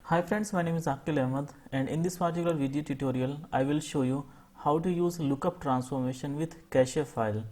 Hi friends, my name is Aqil Ahmed, and in this particular video tutorial I will show you how to use lookup transformation with cache file.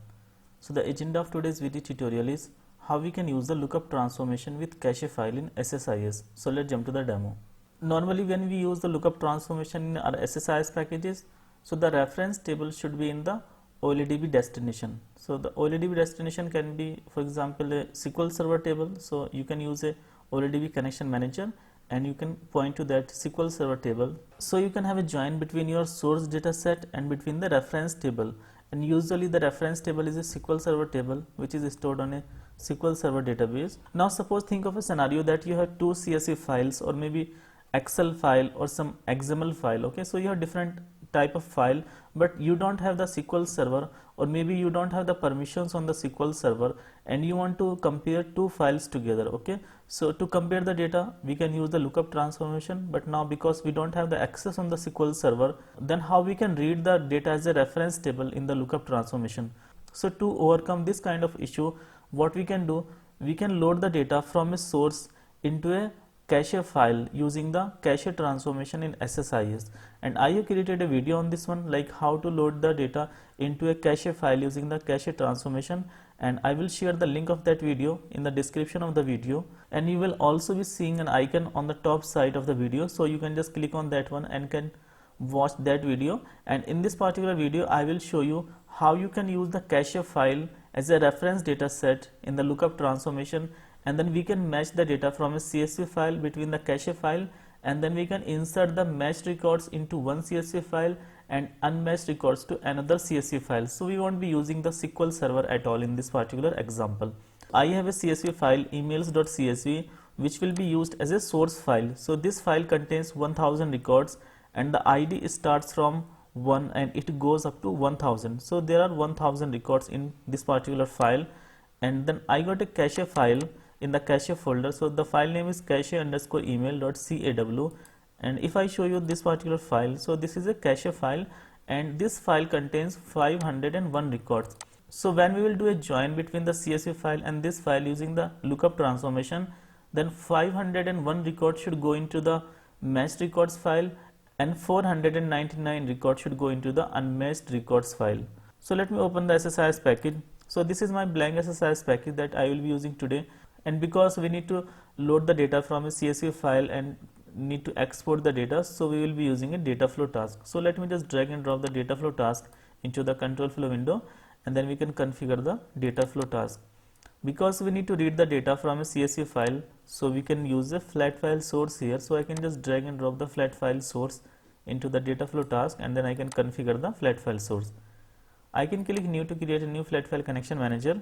So the agenda of today's video tutorial is how we can use the lookup transformation with cache file in SSIS. So let's jump to the demo. Normally when we use the lookup transformation in our SSIS packages, so the reference table should be in the OLEDB destination. So the OLEDB destination can be, for example, a SQL Server table. So you can use a OLEDB connection manager and you can point to that SQL Server table. So you can have a join between your source data set and between the reference table, and usually the reference table is a SQL Server table which is stored on a SQL Server database. Now suppose think of a scenario that you have two CSV files or maybe Excel file or some XML file. Okay, so you have different type of file, but you don't have the SQL Server, or maybe you don't have the permissions on the SQL Server and you want to compare two files together. Okay, so to compare the data we can use the lookup transformation, but now because we don't have the access on the SQL Server, then how we can read the data as a reference table in the lookup transformation? So to overcome this kind of issue, what we can do, we can load the data from a source into a cache file using the cache transformation in SSIS, and I have created a video on this one, like how to load the data into a cache file using the cache transformation, and I will share the link of that video in the description of the video, and you will also be seeing an icon on the top side of the video, so you can just click on that one and can watch that video. And in this particular video I will show you how you can use the cache file as a reference data set in the lookup transformation, and then we can match the data from a CSV file between the cache file, and then we can insert the matched records into one CSV file and unmatched records to another CSV file. So we won't be using the SQL Server at all in this particular example. I have a CSV file emails.csv which will be used as a source file. So this file contains 1000 records and the ID starts from 1 and it goes up to 1000. So there are 1000 records in this particular file, and then I got a cache file in the cache folder. So the file name is cache_email.caw, and if I show you this particular file, so this is a cache file and this file contains 501 records. So when we will do a join between the CSV file and this file using the lookup transformation, then 501 records should go into the matched records file and 499 records should go into the unmatched records file. So let me open the SSIS package. So this is my blank SSIS package that I will be using today, and because we need to load the data from a CSV file and need to export the data, so we will be using a data flow task. So let me just drag and drop the data flow task into the control flow window, and then we can configure the data flow task. Because we need to read the data from a CSV file, so we can use a flat file source here. So I can just drag and drop the flat file source into the data flow task, and then I can configure the flat file source. I can click new to create a new flat file connection manager,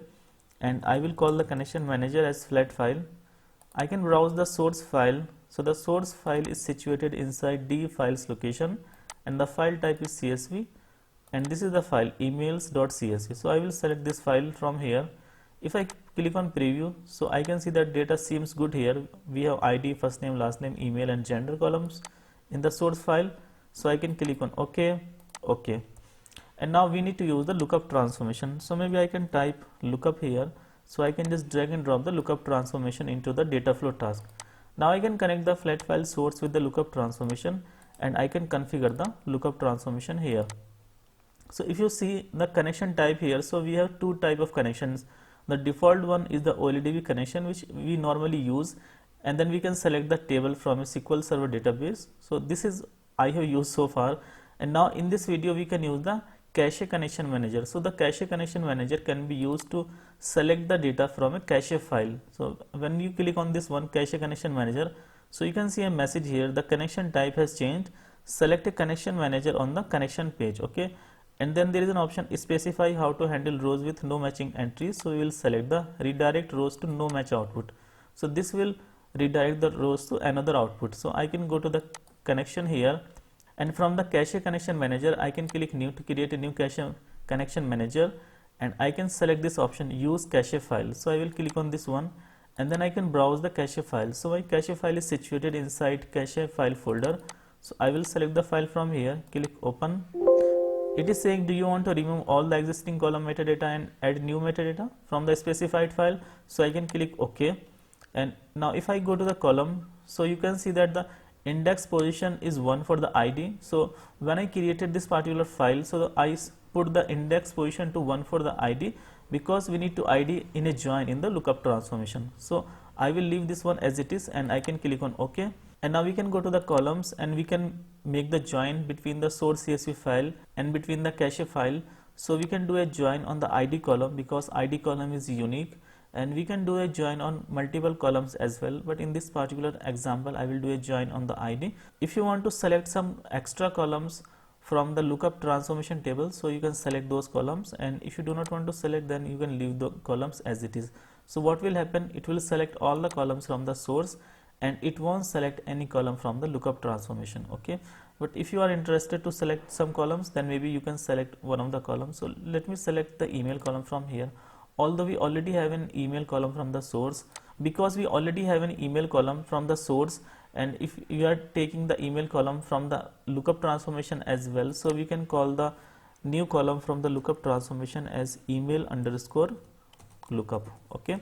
and I will call the connection manager as flat file. I can browse the source file. So the source file is situated inside D files location and the file type is CSV, and this is the file emails.csv. So I will select this file from here. If I click on preview, so I can see that data seems good here. We have ID, first name, last name, email and gender columns in the source file. So I can click on OK, OK. And now we need to use the lookup transformation. So maybe I can type lookup here. So I can just drag and drop the lookup transformation into the data flow task. Now I can connect the flat file source with the lookup transformation, and I can configure the lookup transformation here. So if you see the connection type here, so we have two type of connections. The default one is the OLEDB connection which we normally use, and then we can select the table from a SQL Server database. So this is I have used so far, and now in this video we can use the cache connection manager. So the cache connection manager can be used to select the data from a cache file. So when you click on this one, cache connection manager, so you can see a message here, the connection type has changed, select a connection manager on the connection page. Okay, and then there is an option specify how to handle rows with no matching entries. So we will select the redirect rows to no match output. So this will redirect the rows to another output. So I can go to the connection here, and from the cache connection manager I can click new to create a new cache connection manager, and I can select this option use cache file. So I will click on this one, and then I can browse the cache file. So my cache file is situated inside cache file folder. So I will select the file from here, click open. It is saying, do you want to remove all the existing column metadata and add new metadata from the specified file? So I can click OK, and now if I go to the column, so you can see that the index position is 1 for the ID. So when I created this particular file, so I put the index position to 1 for the ID, because we need to ID in a join in the lookup transformation. So I will leave this one as it is, and I can click on OK. And now we can go to the columns, and we can make the join between the source CSV file and between the cache file. So we can do a join on the ID column, because ID column is unique, and we can do a join on multiple columns as well, but in this particular example I will do a join on the ID. If you want to select some extra columns from the lookup transformation table, so you can select those columns, and if you do not want to select, then you can leave the columns as it is. So what will happen, it will select all the columns from the source, and it won't select any column from the lookup transformation. Okay, but if you are interested to select some columns, then maybe you can select one of the columns. So let me select the email column from here. Although we already have an email column from the source, because we already have an email column from the source, and if you are taking the email column from the lookup transformation as well, so we can call the new column from the lookup transformation as email underscore lookup. Okay,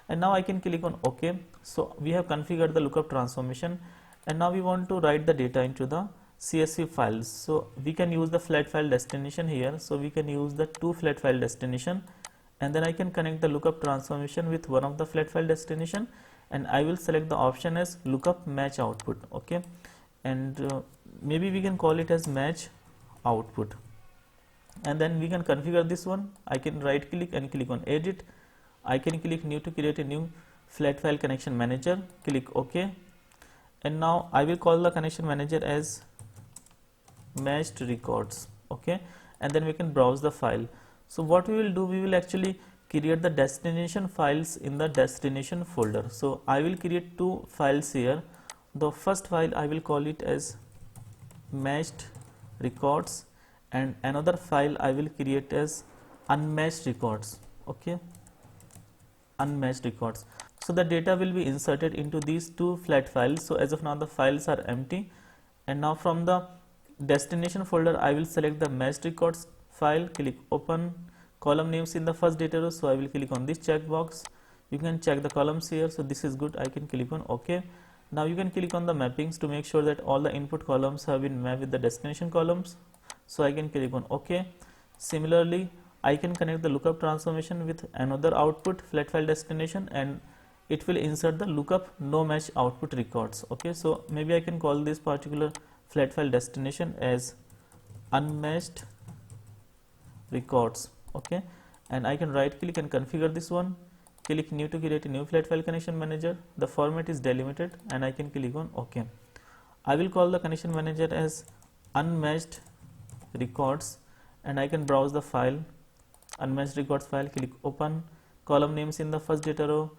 and now I can click on OK. So we have configured the lookup transformation, and now we want to write the data into the CSV files. So we can use the flat file destination here. So we can use the two flat file destination, and then I can connect the lookup transformation with one of the flat file destination, and I will select the option as lookup match output. Okay, and maybe we can call it as match output, and then we can configure this one. I can right click and click on edit. I can click new to create a new flat file connection manager, click OK, and now I will call the connection manager as matched records. Okay, and then we can browse the file. So what we will do, we will actually create the destination files in the destination folder. So I will create two files here. The first file I will call it as matched records, and another file I will create as unmatched records. Okay, unmatched records. So the data will be inserted into these two flat files. So as of now the files are empty, and now from the destination folder I will select the matched records file, click open. Column names in the first data row, so I will click on this checkbox. You can check the columns here. So this is good. I can click on OK. Now you can click on the mappings to make sure that all the input columns have been mapped with the destination columns. So I can click on OK. Similarly, I can connect the lookup transformation with another output flat file destination, and it will insert the lookup no match output records. Okay, so maybe I can call this particular flat file destination as unmatched records. Okay, and I can right click and configure this one, click new to create a new flat file connection manager. The format is delimited, and I can click on OK. I will call the connection manager as unmatched records, and I can browse the file, unmatched records file, click open. Column names in the first data row,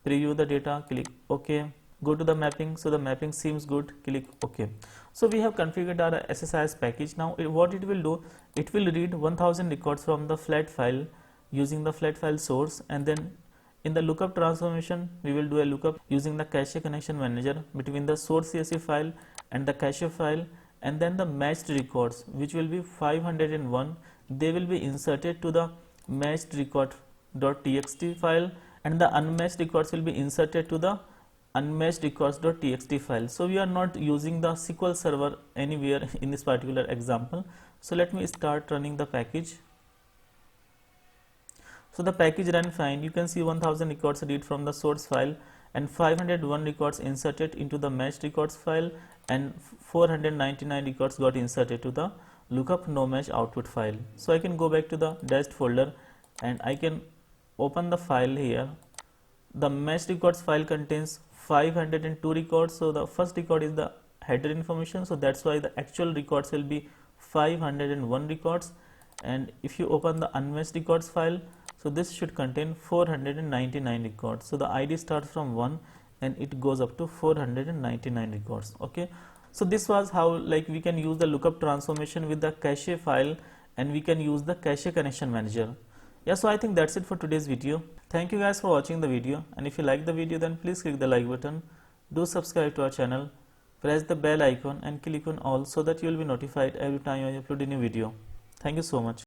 preview the data, click OK. Go to the mapping. So the mapping seems good, click OK. So we have configured our SSIS package. Now what it will do, it will read 1000 records from the flat file using the flat file source, and then in the lookup transformation we will do a lookup using the cache connection manager between the source CSV file and the cache file, and then the matched records, which will be 501, they will be inserted to the matched record.txt file, and the unmatched records will be inserted to the unmatched records.txt file. So we are not using the SQL server anywhere in this particular example. So let me start running the package. So the package ran fine. You can see 1000 records read from the source file, and 501 records inserted into the matched records file, and 499 records got inserted to the lookup no match output file. So I can go back to the dest folder, and I can open the file here. The matched records file contains 502 records. So the first record is the header information, so that's why the actual records will be 501 records. And if you open the unmatched records file, so this should contain 499 records. So the ID starts from 1 and it goes up to 499 records. Okay, so this was how we can use the lookup transformation with the cache file, and we can use the cache connection manager. Yeah, so I think that's it for today's video. Thank you guys for watching the video, and if you like the video, then please click the like button. Do subscribe to our channel, press the bell icon and click on all, so that you will be notified every time I upload a new video. Thank you so much.